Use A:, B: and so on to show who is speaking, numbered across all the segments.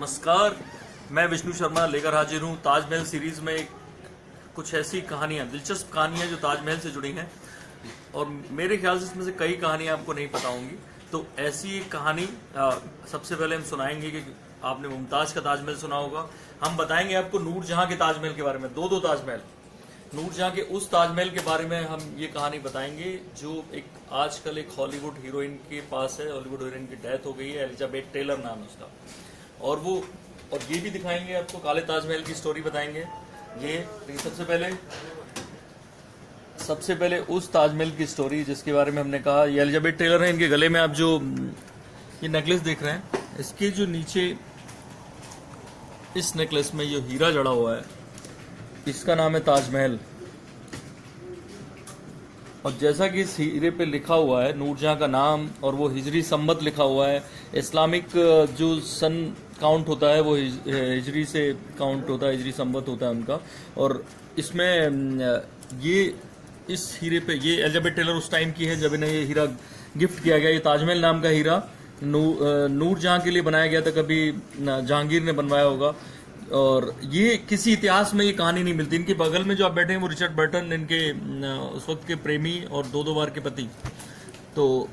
A: नमस्कार, मैं विष्णु शर्मा लेकर हाजिर हूँ ताजमहल सीरीज में कुछ ऐसी कहानियाँ, दिलचस्प कहानियाँ जो ताजमहल से जुड़ी हैं और मेरे ख्याल से इसमें से कई कहानियाँ आपको नहीं पता होंगी। तो ऐसी एक कहानी सबसे पहले हम सुनाएंगे कि आपने मुमताज़ का ताजमहल सुना होगा। हम बताएंगे आपको नूरजहां के ताजमहल के बारे में, दो ताजमहल। नूरजहां के उस ताजमहल के बारे में हम ये कहानी बताएंगे जो आजकल एक हॉलीवुड हीरोइन के पास है। हॉलीवुड हीरोइन की डेथ हो गई है, एलिजाबेथ टेलर नाम है उसका। और ये भी दिखाएंगे आपको, काले ताजमहल की स्टोरी बताएंगे। ये सबसे पहले उस ताजमहल की स्टोरी जिसके बारे में हमने कहा। ये एलिजाबेथ टेलर है। इनके गले में आप जो ये नेकलेस देख रहे हैं, इसके जो नीचे इस नेकलेस में जो हीरा जड़ा हुआ है, इसका नाम है ताजमहल। और जैसा कि इस हीरे पे लिखा हुआ है नूरजहां का नाम, और वो हिजरी संवत लिखा हुआ है। इस्लामिक जो सन काउंट होता है वो हिजरी से काउंट होता है, हिजरी संवत होता है उनका। और इसमें ये इस हीरे पे, ये एलिजाबेथ टेलर उस टाइम की है जब इन्हें ये हीरा गिफ्ट किया गया। ये ताजमहल नाम का हीरा नूरजहां के लिए बनाया गया था, कभी जहांगीर ने बनवाया होगा। और ये किसी इतिहास में ये कहानी नहीं मिलती। इनके बगल में जो आप बैठे हैं वो रिचर्ड बर्टन, इनके उस वक्त के प्रेमी और दो बार के पति। तो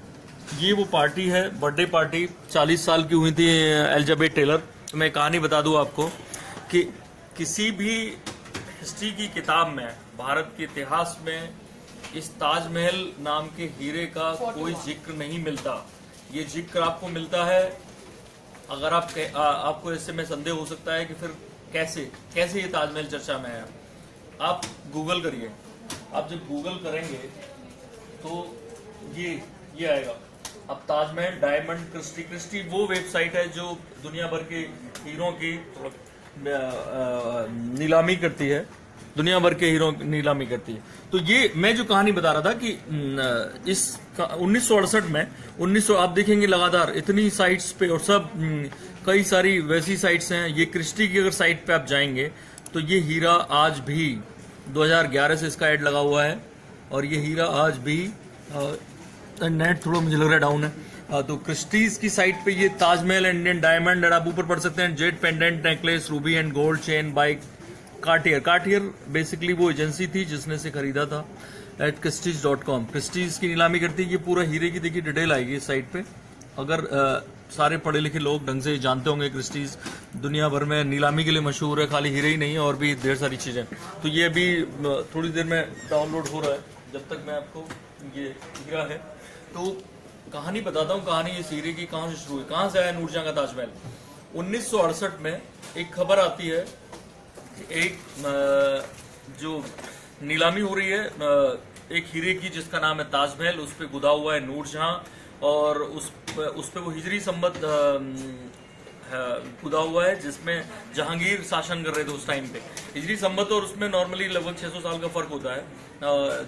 A: ये वो पार्टी है, बर्थडे पार्टी। 40 साल की हुई थी एलिजाबेथ टेलर। तो मैं कहानी बता दूं आपको कि किसी भी हिस्ट्री की किताब में, भारत के इतिहास में इस ताजमहल नाम के हीरे का कोई जिक्र नहीं मिलता। ये जिक्र आपको मिलता है अगर आपको इससे में संदेह हो सकता है कि फिर कैसे ये ताजमहल चर्चा में है। आप गूगल करिए। आप जब गूगल करेंगे तो ये आएगा। अब ताजमहल डायमंड क्रिस्टी वो वेबसाइट है जो दुनिया भर के हीरों की नीलामी करती है, दुनिया भर के हीरो नीलामी करती है। तो ये मैं जो कहानी बता रहा था कि इस 1968 में आप देखेंगे लगातार इतनी साइट्स पे, और सब कई सारी वैसी साइट्स हैं। ये क्रिस्टी की अगर साइट पे आप जाएंगे तो ये हीरा आज भी 2011 से इसका ऐड लगा हुआ है, और ये हीरा आज भी नेट थोड़ा मुझे लग रहा है डाउन है। तो क्रिस्टीज की साइट पे ये ताजमहल इंडियन डायमंड, आप ऊपर पढ़ सकते हैं, Z pendant necklace, Ruby and gold chain by Cartier basically वो एजेंसी थी जिसने इसे खरीदा था। एट क्रिस्टीज.com क्रिस्टीज की नीलामी करती है। ये पूरा हीरे की देखिए डिटेल आएगी इस साइट पे। अगर सारे पढ़े लिखे लोग ढंग से जानते होंगे, क्रिस्टीज दुनिया भर में नीलामी के लिए मशहूर है। खाली हीरे ही नहीं है, और भी ढेर सारी चीजें। तो ये अभी थोड़ी देर में डाउनलोड हो रहा है। जब तक मैं आपको ये हीरा है तो कहानी बताता हूँ। कहानी इस हीरे की कहाँ से शुरू हुई, कहाँ से आया नूरजहां का ताजमहल। 1968 में एक खबर आती है, एक जो नीलामी हो रही है एक हीरे की जिसका नाम है ताजमहल, उस पे गुदा हुआ है नूरजहां, और उस पे वो हिजरी संवत गुदा हुआ है जिसमें जहांगीर शासन कर रहे थे उस टाइम पे। हिजरी संवत और उसमें नॉर्मली लगभग 600 साल का फर्क होता है,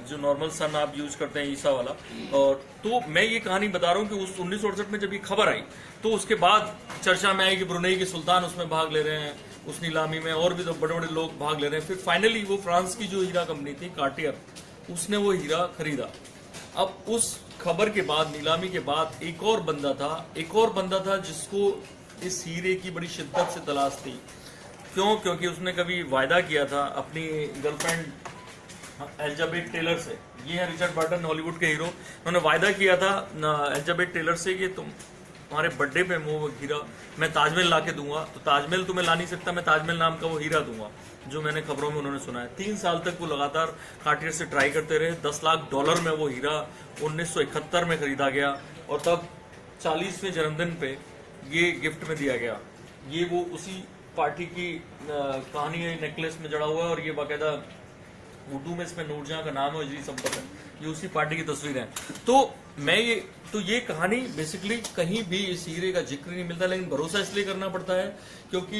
A: जो नॉर्मल सन आप यूज करते हैं ईसा वाला। और तो मैं ये कहानी बता रहा हूँ कि उस 1968 में जब ये खबर आई तो उसके बाद चर्चा में आई कि ब्रुनेई के सुल्तान उसमें भाग ले रहे हैं, उस नीलामी में, और भी तो बड़े बड़े लोग भाग ले रहे हैं। फिर फाइनली वो फ्रांस की जो हीरा कंपनी थी कार्टियर, उसने वो हीरा खरीदा। अब उस खबर के बाद, नीलामी के बाद, एक और बंदा था जिसको इस हीरे की बड़ी शिद्दत से तलाश थी। क्योंकि उसने कभी वायदा किया था अपनी गर्लफ्रेंड एलिजाबेथ टेलर से। ये है रिचर्ड बर्टन, हॉलीवुड के हीरो। उन्होंने वायदा किया था एलिजाबेथ टेलर से कि तुम्हारे बर्थडे पे वो हीरा मैं ताजमहल ला के दूंगा। तो ताजमहल तुम्हें ला नहीं सकता, मैं ताजमहल नाम का वो हीरा दूंगा, जो मैंने खबरों में उन्होंने सुना है। 3 साल तक वो लगातार कार्टियर से ट्राई करते रहे। $10 लाख में वो हीरा 1971 में खरीदा गया, और तब 40वें जन्मदिन पे ये गिफ्ट में दिया गया। ये वो उसी पार्टी की कहानी है, नेकलेस में जड़ा हुआ है, और ये बाकायदा उर्दू में इसमें नूरजहां का नाम है, हिजरी संवत है। ये उसी पार्टी की तस्वीर है। तो ये कहानी बेसिकली कहीं भी इस हीरे का जिक्र नहीं मिलता, लेकिन भरोसा इसलिए करना पड़ता है क्योंकि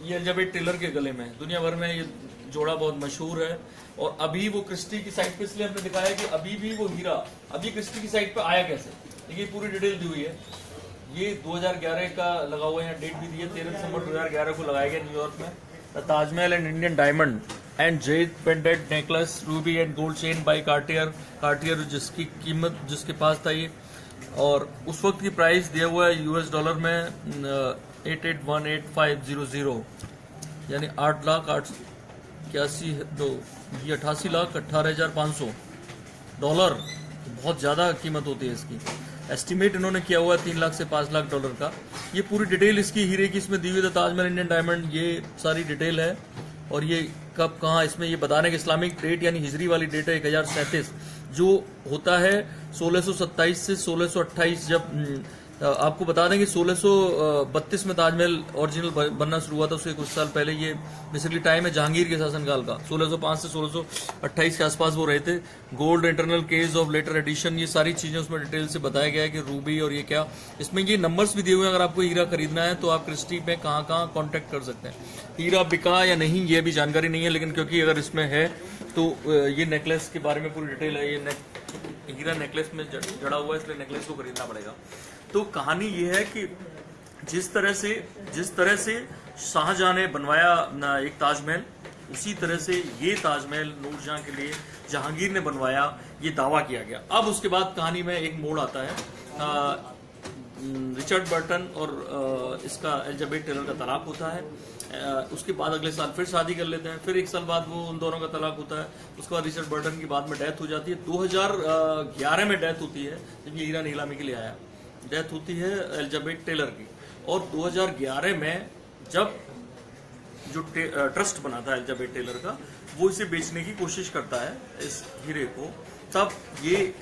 A: ये एलिजाबेथ टेलर के गले में, दुनिया भर में ये जोड़ा बहुत मशहूर है। और अभी वो क्रिस्टी की साइट पे इसलिए हमने दिखाया कि अभी भी वो हीरा अभी क्रिस्टी की साइट पे आया कैसे, ये पूरी डिटेल दी हुई है। ये 2011 का लगा हुआ है, यहाँ डेट भी दी है, 13 दिसंबर 2011 को लगाया गया न्यूयॉर्क में। The Taj Mahal and Indian diamond and Z pendant necklace, Ruby and gold chain by Cartier जिसकी कीमत जिसके पास था ये और उस वक्त की प्राइस दिया हुआ है US डॉलर में 8818,500, यानी 8,81,000 ये 88,18,500 डॉलर। बहुत ज़्यादा कीमत होती है इसकी। एस्टिमेट इन्होंने किया हुआ है 3 लाख से 5 लाख डॉलर का। ये पूरी डिटेल इसकी हीरे की इसमें दी हुई है, ताजमहल इंडियन डायमंड, ये सारी डिटेल है। और ये कब कहाँ इसमें ये बताने के इस्लामिक डेट यानी हिजरी वाली डेट है 1037, जो होता है 1627 से 1628। जब आपको बता दें कि 1632 में ताजमहल ओरिजिनल बनना शुरू हुआ था, उसके कुछ साल पहले। ये बेसिकली टाइम है जहांगीर के शासनकाल का, 1605 से 1628 के आसपास वो रहे थे। Gold internal case of letter edition, ये सारी चीजें उसमें डिटेल से बताया गया है कि रूबी और ये क्या, इसमें ये नंबर्स भी दिए हुए हैं। अगर आपको हीरा खरीदना है तो आप क्रिस्टी में कहाँ कहाँ कॉन्टेक्ट कर सकते हैं। हीरा बिका या नहीं ये भी जानकारी नहीं है, लेकिन क्योंकि अगर इसमें है तो ये नेकलेस के बारे में पूरी डिटेल है। ये हीरा नेकलेस में जड़ा हुआ है, इसलिए नेकलेस को खरीदना पड़ेगा। तो कहानी ये है कि जिस तरह से शाहजहां ने बनवाया एक ताजमहल, उसी तरह से ये ताजमहल नूरजहां के लिए जहांगीर ने बनवाया, ये दावा किया गया। अब उसके बाद कहानी में एक मोड़ आता है। रिचर्ड बर्टन और इसका एलिजाबेथ टेलर का तलाक होता है। उसके बाद अगले साल फिर शादी कर लेते हैं, फिर एक साल बाद वो उन दोनों का तलाक होता है। उसके बाद रिचर्ड बर्टन की बाद में डेथ हो जाती है। 2011 में डेथ होती है, जब ये हीरा नीलामी के लिए आया। डेथ होती है एलिजाबेथ टेलर की। और 2011 में जब जो ट्रस्ट बना था एलिजाबेथ टेलर का, वो इसे बेचने की कोशिश करता है इस हीरे को, तब ये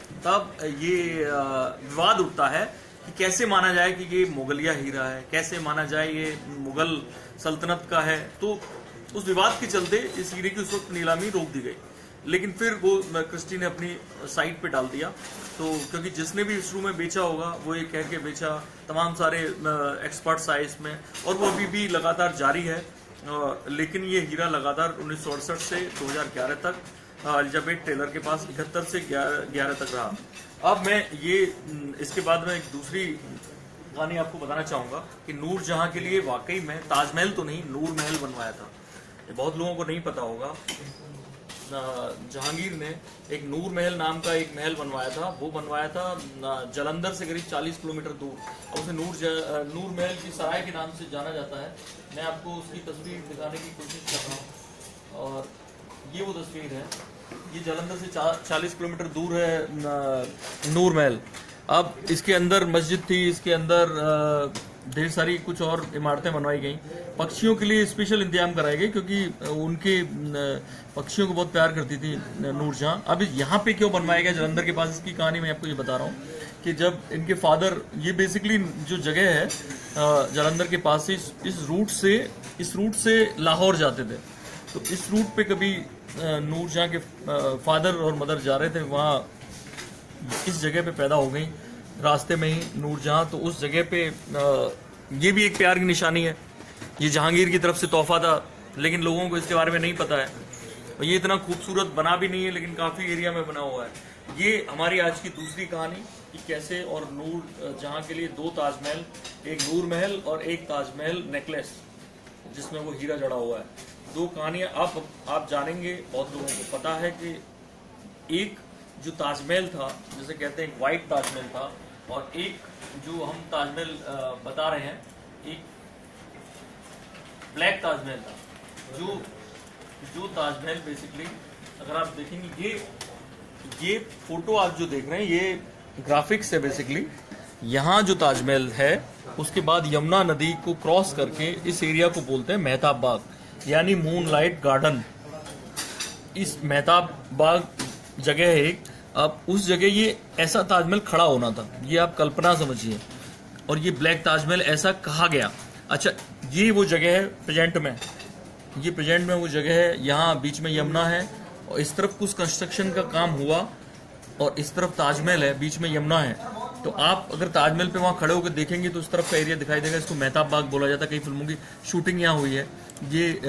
A: विवाद उठता है कि कैसे माना जाए कि ये मुगलिया हीरा है, कैसे माना जाए ये मुगल सल्तनत का है। तो उस विवाद के चलते इस हीरे की उस वक्त नीलामी रोक दी गई। लेकिन फिर वो क्रिस्टी ने अपनी साइट पे डाल दिया। तो क्योंकि जिसने भी शुरू में बेचा होगा वो ये कह के बेचा, तमाम सारे एक्सपर्ट्स आए इसमें, और वो अभी भी लगातार जारी है। लेकिन ये हीरा लगातार 1968 से 2011 तक एलिजाबेथ टेलर के पास 71 से 11 तक रहा। अब मैं ये इसके बाद में एक दूसरी कहानी आपको बताना चाहूंगा कि नूरजहां के लिए वाकई में ताजमहल तो नहीं, नूर महल बनवाया था। ये बहुत लोगों को नहीं पता होगा। जहांगीर ने एक नूर महल नाम का एक महल बनवाया था। वो बनवाया था जालंधर से करीब 40 किलोमीटर दूर। और उसे नूर महल की सराय के नाम से जाना जाता है। मैं आपको उसकी तस्वीर दिखाने की कोशिश कर रहा हूँ, और ये वो तस्वीर है। ये जालंधर से 40 किलोमीटर दूर है नूर महल। अब इसके अंदर मस्जिद थी, इसके अंदर ढेर सारी कुछ और इमारतें बनवाई गई। पक्षियों के लिए स्पेशल इंतजाम कराए गए, क्योंकि उनके पक्षियों को बहुत प्यार करती थी नूरजहां। अब यहाँ पे क्यों बनवाया गया जालंधर के पास, इसकी कहानी मैं आपको ये बता रहा हूँ कि जब इनके फादर, ये बेसिकली जो जगह है जालंधर के पास से, इस रूट से लाहौर जाते थे। तो इस रूट पे कभी नूरजहां के फादर और मदर जा रहे थे, वहाँ इस जगह पे पैदा हो गई रास्ते में ही नूरजहां। तो उस जगह पे ये भी एक प्यार की निशानी है। ये जहांगीर की तरफ से तोहफा था, लेकिन लोगों को इसके बारे में नहीं पता है। और ये इतना खूबसूरत बना भी नहीं है, लेकिन काफी एरिया में बना हुआ है। ये हमारी आज की दूसरी कहानी कि कैसे और नूरजहां के लिए 2 ताजमहल, एक नूर महल और एक ताजमहल नेकलेस जिसमें वो हीरा जड़ा हुआ है। 2 कहानियां आप जानेंगे। बहुत लोगों को पता है कि एक जो ताजमहल था, जैसे कहते हैं एक व्हाइट ताजमहल था, और एक जो हम ताजमहल बता रहे हैं एक ब्लैक ताजमहल था। जो ताजमहल बेसिकली अगर आप देखेंगे, ये फोटो आप जो देख रहे हैं ये ग्राफिक्स है बेसिकली। यहाँ जो ताजमहल है उसके बाद यमुना नदी को क्रॉस करके इस एरिया को बोलते हैं मेहताब बाग, यानी मूनलाइट गार्डन। इस मेहताब बाग जगह है एक। अब उस जगह ये ऐसा ताजमहल खड़ा होना था, ये आप कल्पना समझिए। और ये ब्लैक ताजमहल ऐसा कहा गया। अच्छा, ये वो जगह है प्रेजेंट में, ये प्रेजेंट में वो जगह है। यहाँ बीच में यमुना है और इस तरफ कुछ कंस्ट्रक्शन का काम हुआ और इस तरफ ताजमहल है, बीच में यमुना है। तो आप अगर ताजमहल पे वहाँ खड़े होकर देखेंगे तो इस तरफ का एरिया दिखाई देगा। इसको मेहताब बाग बोला जाता है। कई फिल्मों की शूटिंग यहाँ हुई है। ये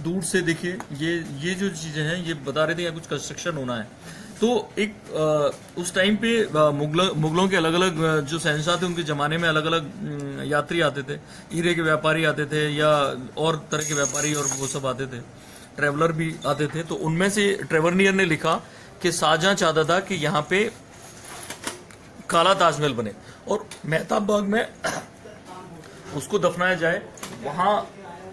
A: दूर से देखिए, ये जो चीजें हैं ये बता रहे थे यहाँ कुछ कंस्ट्रक्शन होना है। तो एक उस टाइम पे मुगलों के अलग अलग जो शहंशाह थे, उनके जमाने में अलग अलग यात्री आते थे, हीरे के व्यापारी आते थे या और तरह के व्यापारी, और वो सब आते थे, ट्रेवलर भी आते थे। तो उनमें से ट्रेवरनियर ने लिखा कि शाहजहां चाहता था कि यहाँ पे काला ताजमहल बने और मेहताब बाग में उसको दफनाया जाए, वहां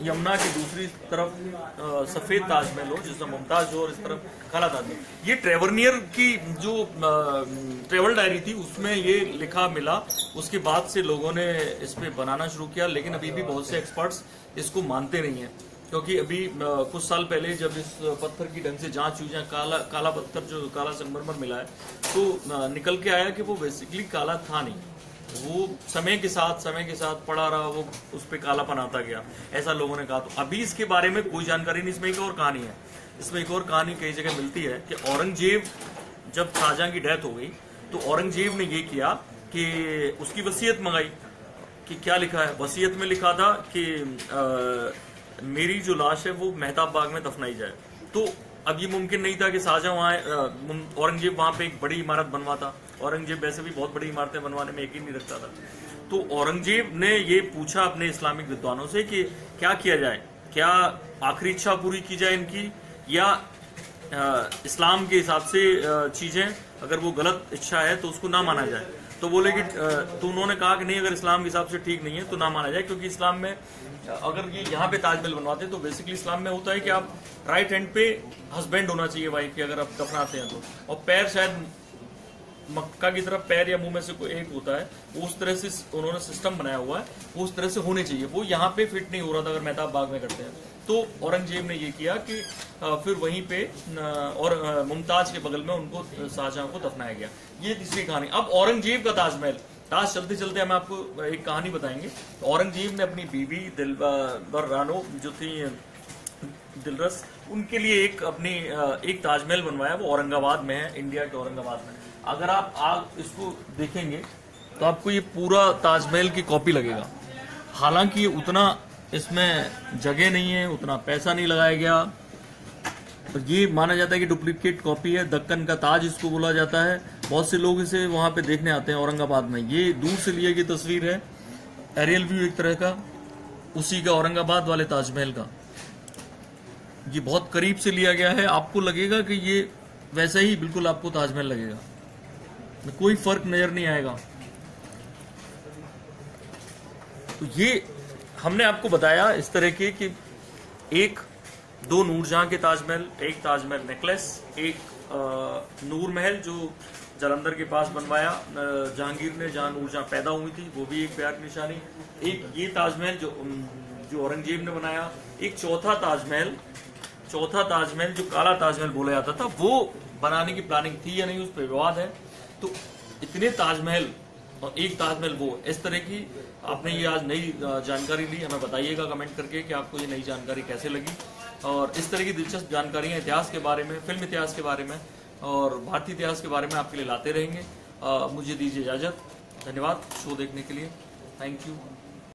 A: यमुना की दूसरी तरफ सफेद ताजमहल हो जिसमें मुमताज हो और इस तरफ काला ताजमहल। ये ट्रेवरनियर की जो ट्रेवल डायरी थी उसमें ये लिखा मिला, उसके बाद से लोगों ने इस पे बनाना शुरू किया, लेकिन अभी भी बहुत से एक्सपर्ट्स इसको मानते नहीं हैं, क्योंकि अभी कुछ साल पहले जब इस पत्थर की ढंग से जांच हुई, जहाँ काला पत्थर जो काला संगमरमर मिला है, तो निकल के आया कि वो बेसिकली काला था नहीं, वो समय के साथ पड़ा रहा, वो उस पर कालापन आता गया, ऐसा लोगों ने कहा। तो अभी इसके बारे में कोई जानकारी नहीं। इसमें एक और कहानी है, इसमें एक और कहानी कई जगह मिलती है कि औरंगजेब जब शाहजहां की डेथ हो गई तो औरंगजेब ने ये किया कि उसकी वसीयत मंगाई कि क्या लिखा है। वसीयत में लिखा था कि मेरी जो लाश है वो मेहताब बाग में दफनाई जाए। तो अब ये मुमकिन नहीं था कि शाहजहां वहाँ, औरंगजेब वहां पे एक बड़ी इमारत बनवाता। औरंगजेब वैसे भी बहुत बड़ी इमारतें बनवाने में यकीन नहीं रखता था। तो औरंगजेब ने ये पूछा अपने इस्लामिक विद्वानों से कि क्या किया जाए, क्या आखिरी इच्छा पूरी की जाए इनकी, या इस्लाम के हिसाब से चीजें, अगर वो गलत इच्छा है तो उसको ना माना जाए। तो बोले कि तो उन्होंने कहा कि नहीं, अगर इस्लाम के हिसाब से ठीक नहीं है तो ना माना जाए, क्योंकि इस्लाम में अगर ये यहाँ पे ताजमहल बनवाते तो बेसिकली इस्लाम में होता है कि आप राइट हैंड पे हस्बैंड होना चाहिए वाइफ के, अगर आप दफनाते हैं तो, और पैर शायद मक्का की तरफ पैर या मुंह में से कोई एक होता है, उस तरह से उन्होंने सिस्टम बनाया हुआ है, वो उस तरह से होने चाहिए। वो यहाँ पे फिट नहीं हो रहा था अगर मेहताब बाग में करते हैं। तो औरंगजेब ने ये किया कि फिर वहीं पे और मुमताज के बगल में उनको शाहजहां को दफनाया गया। ये तीसरी कहानी। अब औरंगजेब का ताजमहल, ताज चलते चलते हम आपको एक कहानी बताएंगे। औरंगजेब ने अपनी बीवी दिलबर रानो जो थी दिलरस, उनके लिए एक ताजमहल बनवाया। वो औरंगाबाद में है, इंडिया के औरंगाबाद में। अगर आप इसको देखेंगे तो आपको ये पूरा ताजमहल की कॉपी लगेगा। हालांकि उतना इसमें जगह नहीं है, उतना पैसा नहीं लगाया गया, और ये माना जाता है कि डुप्लीकेट कॉपी है। दक्कन का ताज इसको बोला जाता है। बहुत से लोग इसे वहां पे देखने आते हैं औरंगाबाद में। ये दूर से लिया गई तस्वीर है, एरियल व्यू एक तरह का, उसी का औरंगाबाद वाले ताजमहल का। ये बहुत करीब से लिया गया है, आपको लगेगा कि ये वैसा ही बिल्कुल आपको ताजमहल लगेगा, कोई फर्क नजर नहीं आएगा। तो ये हमने आपको बताया इस तरह के कि दो नूरजहां के ताजमहल, एक ताजमहल नेकलेस, एक नूर महल जो जालंधर के पास बनवाया जहांगीर ने, जहां नूरजहां पैदा हुई थी, वो भी एक प्यार की निशानी। एक ये ताजमहल जो औरंगजेब ने बनाया। एक चौथा ताजमहल जो काला ताजमहल बोला जाता था, वो बनाने की प्लानिंग थी या नहीं, उस पर विवाद है। तो इतने ताजमहल और एक ताजमहल वो, इस तरह की आपने ये आज नई जानकारी ली। हमें बताइएगा कमेंट करके कि आपको ये नई जानकारी कैसे लगी। और इस तरह की दिलचस्प जानकारियां इतिहास के बारे में, फिल्म इतिहास के बारे में और भारतीय इतिहास के बारे में आपके लिए लाते रहेंगे। मुझे दीजिए इजाजत। धन्यवाद शो देखने के लिए। Thank you.